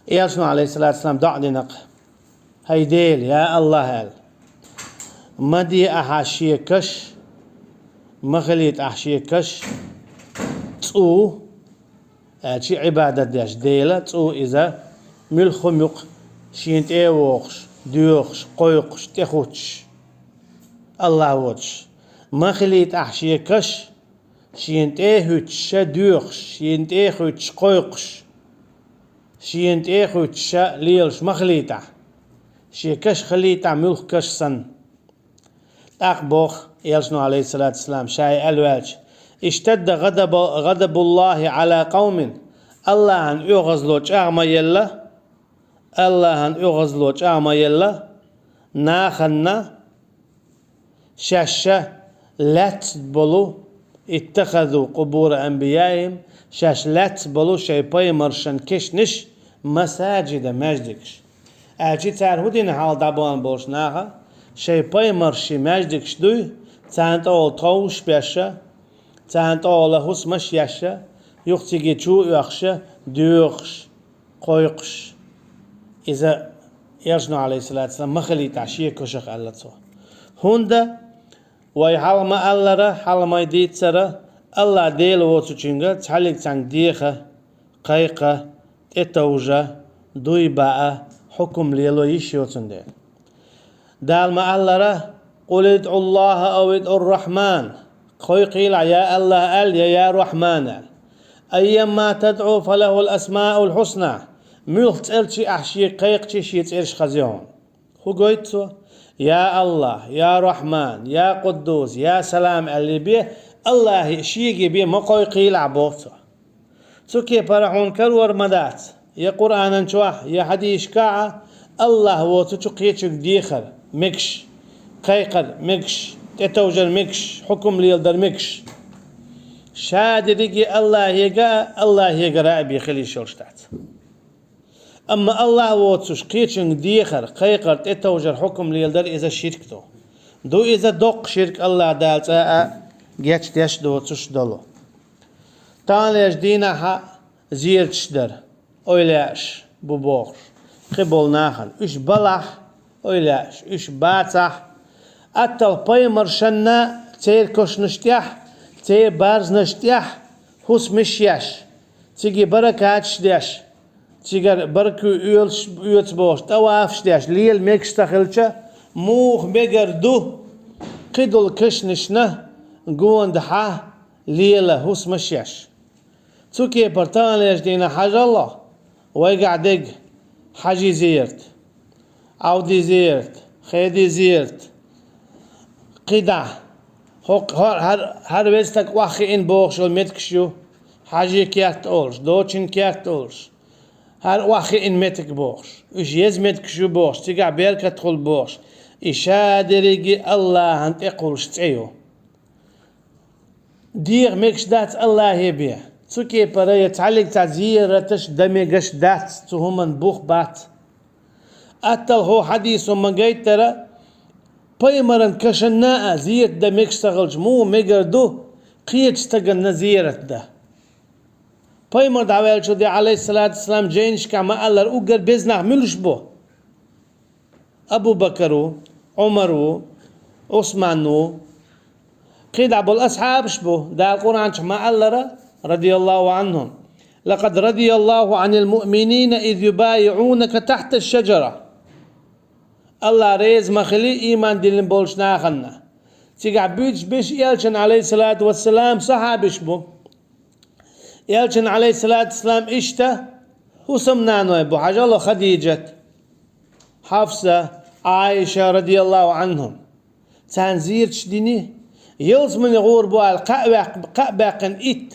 يالشنو عليه الصلاة والسلام دعدنق هيديل يا الله هل مدي أحاشيكش مخليت أحشيكش تو شي عبادة داش ديلا تو إذا ملخمق شينت ووخش ديوخش قويقش تخوتش الله ووتش مخليت أحشيكش شينت هوتش ديوخش شينت هوتش قويقش شينت هوتش ليلش مخليتا شيكش خليتا ملخ كش سن أقبوخ يلشنو عليه الصلاة والسلام شاي الواج اشتد غضب الله على قوم الله أن يغزلوش أعمى يلا الله أن يغزلوش أعمى يلا ناخنا شاشة لات بلو اتخذوا قبور أنبيائهم شاش لات بلو شاي باي مرشن كشنش مساجد مجدكش أجي تار هدين حال دابوان بولش ناخا شاي باي مرشي مجدكش دوي تانت أول طوش بيشا تانت أول هس مش يشا يختيجي شو يخشى ديوخش قويقش إذا يرجعنا عليه الصلاة والسلام مخلي تعشيه كشخ الله تو هوندا ويحال ما الله را حال ما يديت سرا الله ديل وتشينغا تحلق تان ديخة قيقة اتوجا دوي باء حكم ليلو يشيوتن ديل دال ما الله را قل ادعوا الله أو ادعوا الرحمن خوي قيل يا الله يا رحمن أيما تدعو فله الأسماء الحسنى ملخ تسألشي أحشي قيقشي شي تسألش خزيون خو قويتسو يا الله يا رحمن يا قدوس يا سلام اللي بيه الله شيقي بيه ما قوي قيل عبوتو سوكي فرحون كالور مدات يا قرآن شوح يا حديث كاعة الله وتشو قيتشك ديخر مكش قيقر مكش تتوجر مكش حكم ليلدر مكش شاد ديكي الله يقرأ بيخلي شورشتات أما الله وتش قيتشن ديخر قيقر تتوجر حكم ليلدر إذا شركتو دو إذا دق شرك الله دالتا جيتش تيش دو تش دلو تانيش دينها زيرتش در أولاش ببوغر قبول ناخل إش بلح أولاش إش باتح أتل بايمر شنا تير كوش نشتيح تير بارز نشتيح هوس مشياش تيجي بركاتش ديش تيجر بركو يولش بوش توافش ديش ليل ميكش تخلشة موخ بيجر دو قدل كشنشنا قوان دحاه ليلة هوس مشياش توكي برتان ليش دينا حاجة الله ويقع دق حاجي زيرت عودي زيرت خيدي زيرت قدع هر ويستك واخي إن بوخش والمتكشو حاجي كيات أولش دوتشن كيات أولش هر واخي إن متك بوخش إيش يزمتكشو بوخش تقع بيركة تدخل بوخش إشادريجي الله أنت يقولش تعيو دير ميكش دات الله يبيه تسوكي برا يتعلق تعزيرتش دميقش دات تهمن بوخ بات أتل هو حديث من قيت ترى بايمرن كشناء زيت دميكش تغلج مو ميقردو قيتش تقن نزيرت ده بايمر دعوال شو دي عليه الصلاة والسلام جينش كما ألر أقر بيزنع ملش بو أبو بكرو عمرو عثمانو قيد عبو الأصحاب شبو دا القرآن شما ألر رضي الله عنهم لقد رضي الله عن المؤمنين إذ يبايعونك تحت الشجرة الله ريز مخلي إيمان دلن بولش ناخنا تيقع بيش يالشن عليه الصلاة والسلام صحابش بو يالشن عليه الصلاة والسلام إشتا هو سمنانو يبو حاجة الله خديجة حفصة عائشة رضي الله عنهم تنزير شديني يلز من يغور بو القأباقن إت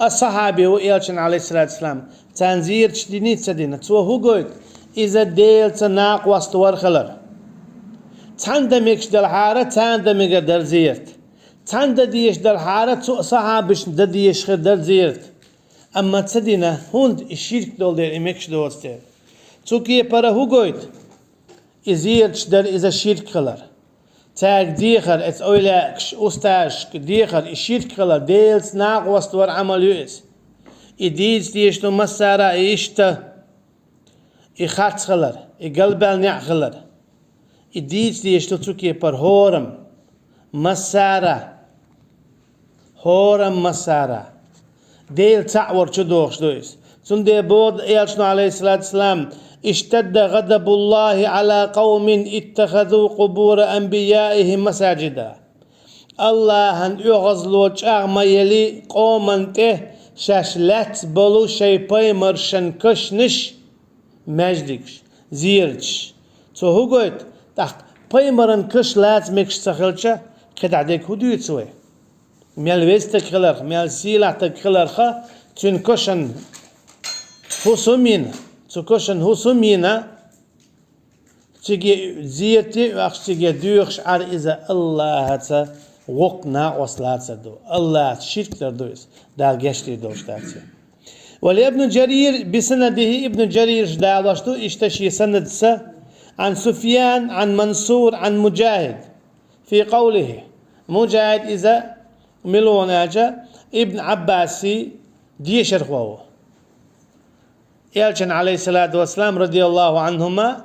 الصحابي هو يالشن عليه الصلاة والسلام تنزير شديني تسدينة سوى هو قويت إذا ديل تناق واستوار خلر تندميكش دل حارة تندميك دل زيرت تندديش دل حارة صحابش دديش خير دل زيرت أما تسدينة هند الشرك دول دير إميكش دوستير توكي برا هو قويت إزيرتش دل إذا شرك خلر تاك ديخر ات اويلاكش استاش ديخر الشرك خلر ديلت ناق واستوار عمل يؤس إديز ديشتو مسارة إيشتا خرچ خلر قلبل نع خلر ديت ديشتو تسوكي پر هورم مسارة هورم مسارة ديل تعور تشدوخ دويس سندي بود إيالشنو عليه الصلاة والسلام اشتد غضب الله على قوم اتخذوا قبور أنبيائهم مساجدا الله هن يغزلو ما يلي قومن ته شاشلات بلو شيباي مرشن كشنش مجدكش زيرش تو هو قلت تحت بايمرن كش لازمكش تخلشة كده عديك هدو يتسوي ميال ويستك خلر ميال سيلاتك خلر خا تنكشن هسومين تكشن هسومينا تيجي زيرتي واخش تيجي دوخش عار إذا الله هتا وقنا وصلات دو الله شرك تردويس دا جشتي دوش داتي ولابن جرير بسنده ابن جرير دالشتو اشتشي سند عن سفيان عن منصور عن مجاهد في قوله مجاهد إذا ملوناجا ابن عباسي ديشر خواهو يالشن عليه الصلاة والسلام رضي الله عنهما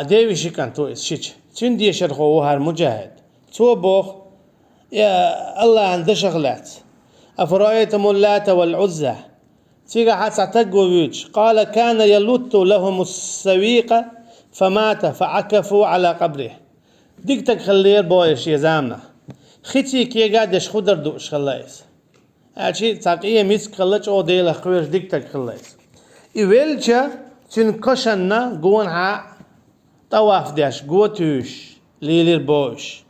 ديوشي كان تويس شيش تين ديشر خواهو هار مجاهد تو بوخ يا الله عند شغلات أفرأيتم اللات والعزى تيجا حتى تقويج قال كان يلت لهم السويق فمات فعكفوا على قبره ديكتك خلير بويش يزامنا خيتي كي قادش خدر دوش خلايس أشي تاقية ميس خلج أو ديلا خويش ديكتك خلايس إيوالجا تنكشنا قونها طواف داش قوتوش ليلير بوش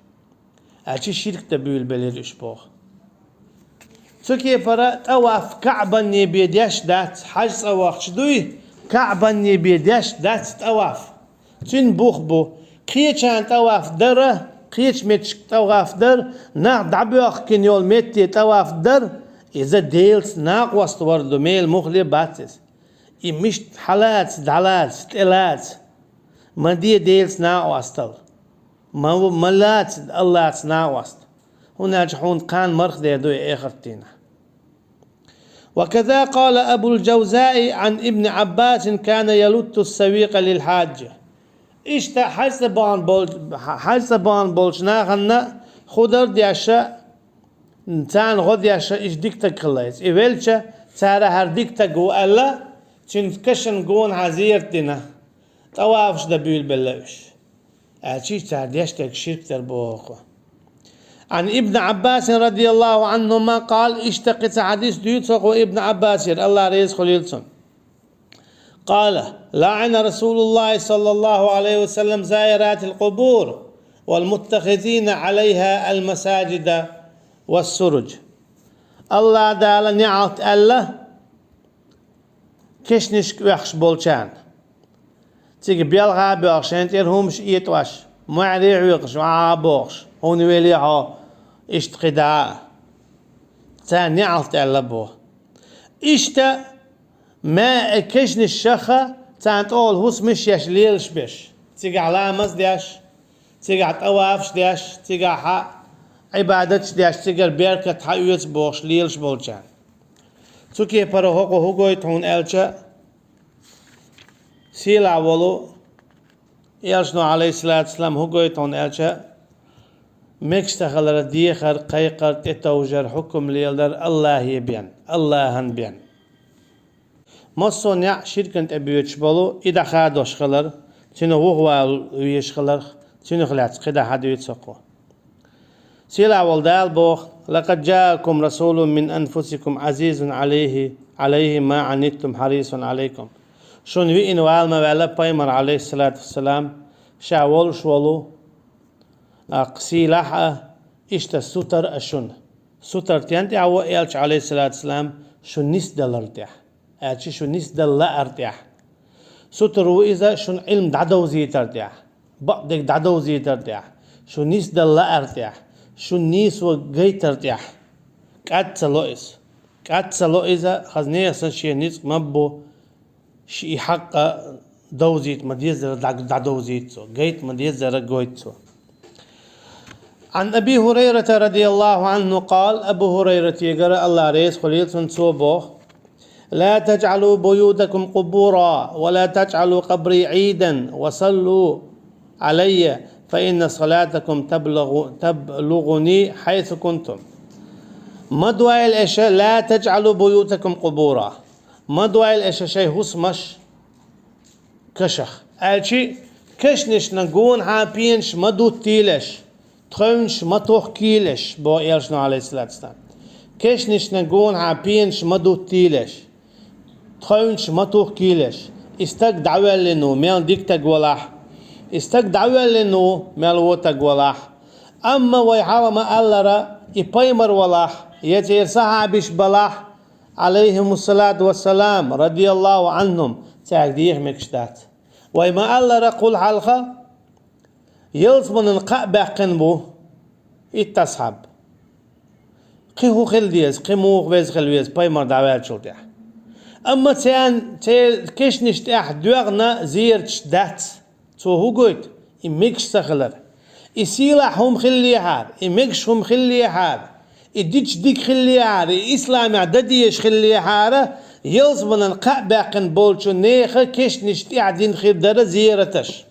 أشي شرك تبيل بليرش بوخ سوكي فرا طواف كعبا نبيداش دات حج طواف شدوي كعبا نبيداش دات طواف تين بوخ بو قيتشان طواف دره قيتش متش طواف در نا دعبيوخ كنيول متي طواف در إذا ديلس ناق وستوردو ميل مخلي باتس مش حالات دالات تلات ما دي ديلس ناق وستل ما ملات الله ناق وست هنا جحون قان مرخ دو اخرتينا وكذا قال أبو الجوزاء عن ابن عباس كان يلت السويق للحاج إشتا حسبان بولشناخنا خدر دياشا نتان غد ياشا إش ديكتك خلايس إيوالشا تارا هر ديكتك وألا تنكشن قون عزيرتنا طوافش دبيل بلاوش أشيش تار دياشتك شرك تربوخو عن ابن عباس رضي الله عنهما قال اشتقت حديث ديوتسق وابن عباس الله ريز خليلسون قال لعن رسول الله صلى الله عليه وسلم زائرات القبور والمتخذين عليها المساجد والسرج الله دال نعت الله كشنش وحش بولشان تيجي بيلغا بيغشان تيرهمش يتواش معري عيقش وعابوغش هون ويليها اشتقداء ثاني عرفت على بوه اشتا ما كشن الشخة تقول هوس مش ياش ليلش بش تيجي علامز دياش تيجي طوافش دياش تيجي عبادتش دياش تيجي بيركة حيوت بوش ليلش بولجان تكي برو هوكو يتون الچا سيلا ولو يالشنو عليه الصلاة والسلام هوكو يتون الچا مكشتغل ديخر قيقر تتوجر حكم ليلدر الله يبين الله هنبين مصون يع شركة أبيوتش بلو إذا خادوش خلر تنو هو ويش خلر تنو خلات قدا حد يتسقو سيلا والدال بوخ لقد جاءكم رسول من أنفسكم عزيز عليه ما عنتم حريص عليكم شون وين والما ولا بايمر عليه الصلاة والسلام شاول شولو قسيلة إشتا ستر أشون ستر تيانتي عو إلش عليه الصلاة والسلام شو نس دل ارتاح أشي شو نس دل لا ارتاح ستر وإذا شون علم دعدو زيت ارتاح بعدك دعدو زيت ارتاح شو نس دل لا ارتاح شو نيس وجيت ارتاح قد سلو إذا خزنية سنشي نيس مبو شي حق دوزيت مديزر دعدو زيت سو جيت مديزر جويت سو عن أبي هريرة رضي الله عنه قال أبو هريرة يقرأ الله ريس خليل سنسوبه لا تجعلوا بيوتكم قبورا ولا تجعلوا قبري عيدا وصلوا علي فإن صلاتكم تبلغني حيث كنتم. مدوى الأشياء لا تجعلوا بيوتكم قبورا. مدوى الأشياء شيء هسمش كشخ ألشي كشنش نقون عابينش مدو تيلش تخونش متوخ كيلش بو إيلشنا عليه الصلاة والسلام. كشنش نقون عابينش مدو تيلش تخونش متوخ كيلش استك دعوة لنو ميل ديك تقولاح استك دعوة لنو ميل وتقولاح. أما ويحاوى ما ألرا يبايمر ولاح يتير صحابيش بلاح عليهم الصلاة والسلام رضي الله عنهم تاقديه مكشتات. وما ألرا قول حلقة يلز من القأبة قنبو يتصحب قيهو خلديز قيمو غبيز خلويز بايمر دعوات شلتيح. أما تيان كيش نشتاح دوغنا زير تشدات تو هو قويت إميكش سخلر إسيلاحهم خلي حار إميكشهم خلي حار إديش ديك خلي حار إسلام عدديش خلي حار يلز من القأبة قنبولشو نيخة كيش نشتاح دين خير در زيرتش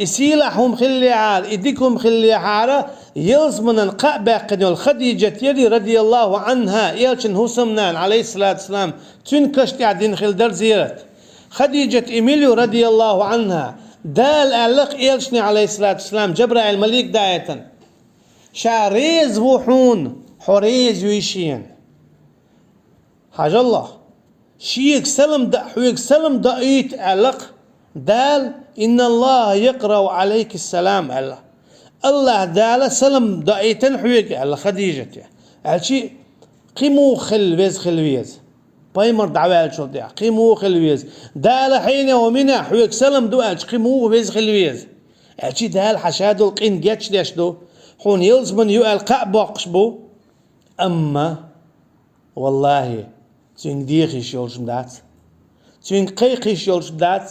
إسيلاحهم خلي حار إديكم خلي حار يلز من القأبة قنول خديجة يلي رضي الله عنها يلشن هسمنان عليه الصلاة والسلام تنكش تعدين خل در زيرت خديجة إيميليو رضي الله عنها دال ألق يلشني عليه الصلاة والسلام جبرائيل الملك داية شاريز وحون حريز ويشين حاجة الله شيك سلم دقيت ألق دال إن الله يقرأ عليك السلام الله دال سلم دقيتن حويك على خديجة هالشي قيمو خلويز بايمر دعوة شو ديع قيمو خلويز دال حين ومنع حويك سلم دقاش قيمو بيز خلويز هالشي دال حشادو القين جاتش ديش دو حون يلزمن يؤل قابوقش بو. أما والله تين ديخيش يولشم دات تين قيقيش يولشم دات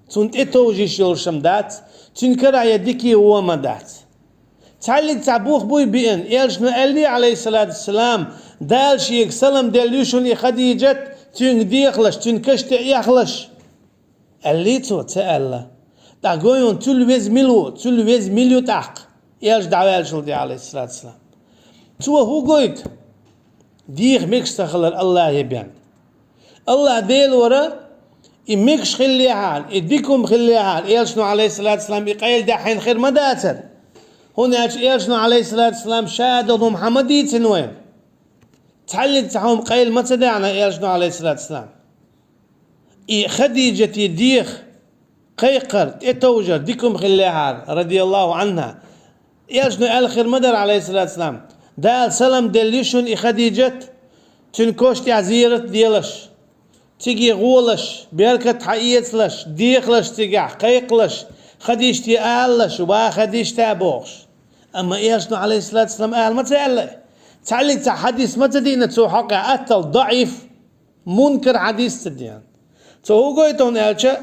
تون اتوجيش يولشم دات تين كرا يديكي هو مدات تعلي تعبوخ بوي بين إيش نقلي عليه الصلاة والسلام دال شيك سلم داليوشون خديجة تين ديخلش تين كشت يخلش اللي تو تألا تقولون تلويز مليو تحق إيش دعوة شلدي عليه الصلاة والسلام تو هو قويت ديخ ميكش تخلر الله يبين الله ديل ورا إميكش خلي حال إديكم خلي حال إيشنو عليه الصلاة والسلام يقيل دحين خير مداتر هنا إيشنو عليه الصلاة والسلام شادوا محمد يتنوين تعلق تحوم قيل ما تدعنا إيشنو عليه الصلاة والسلام خديجة ديخ قيقر اتوجر ديكم خلي حال رضي الله عنها إيشنو الخير مدر عليه الصلاة والسلام دال سلام دليشون خديجة تنكوش تعزيرت ديلش تيجي غولش بيركت حقيتلش ديخلش تيجع قيقلش خديشتي آلش وبا خديشتي أبوغش. أما إيشنو عليه الصلاة والسلام آل ما تعلق حديث ما تدينا تسو حقا أتل ضعيف منكر حديث تدين تو هو قويتون آلشا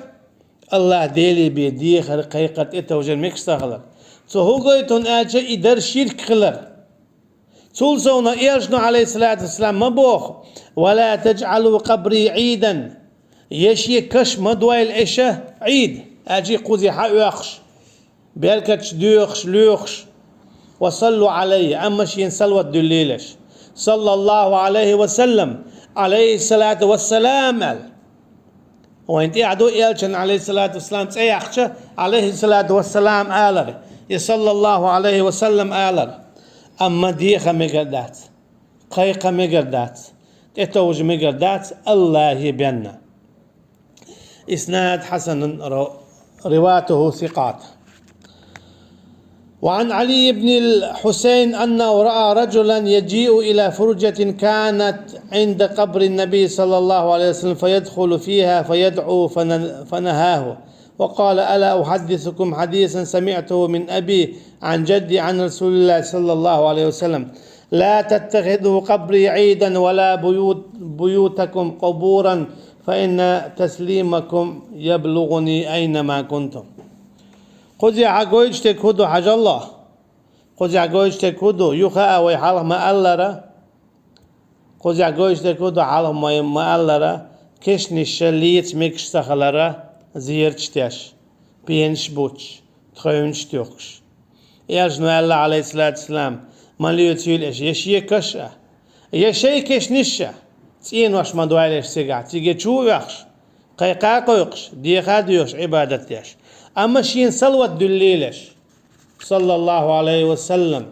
الله ديلي بيديخ قيقت إتوجر ميكس تغلر تو هو قويتون آلشا إدر شرك خلر تولسونا إيشنو عليه الصلاة والسلام مبوخ ولا تجعلوا قبري عيدا يشي كش مدوى الإشة عيد أجي قوزي حقوخش بيركتش دوخش لوخش وصلوا علي أما شين سلوة دليلش صلى الله عليه وسلم عليه الصلاة والسلام وانت قعدوا إيلشن عليه الصلاة والسلام سيحشى عليه الصلاة والسلام آلر يصلى الله عليه وسلم آلر. أما ديخة مقردات قيقة مقردات اتوج مقردات الله يبينا. إسناد حسن رواته ثقات. وعن علي بن الحسين أنه رأى رجلا يجيء إلى فرجة كانت عند قبر النبي صلى الله عليه وسلم فيدخل فيها فيدعو فنهاه وقال ألا أحدثكم حديثا سمعته من أبي عن جدي عن رسول الله صلى الله عليه وسلم لا تتخذوا قبري عيدا ولا بيوتكم قبورا فإن تسليمكم يبلغني أينما كنتم. قد يعقويش تكودو حاج الله قد يعقويش تكودو يخاء ويحالة ما ألرا Koca göçte almayın maallara keşnişe liç mekştahalara ziyerçteş. Piyenş buç. Töyünç tiyokş. Eğer Allah aleyhissalatu vesselam maliyotül eş yeşiye kaşa. Yeşey keşnişe. Tien vaşma duayleş sega. Tige çuvakş. Qayqa koyuqş. Diyeqa diyoş ibadet yaş. Ama şiin salvat dülleyleş. Sallallahu aleyhi ve sellem.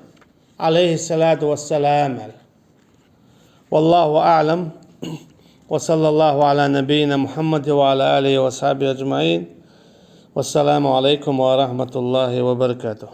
Aleyhissalatu vesselam. والله أعلم وصلى الله على نبينا محمد وعلى آله وصحبه أجمعين والسلام عليكم ورحمة الله وبركاته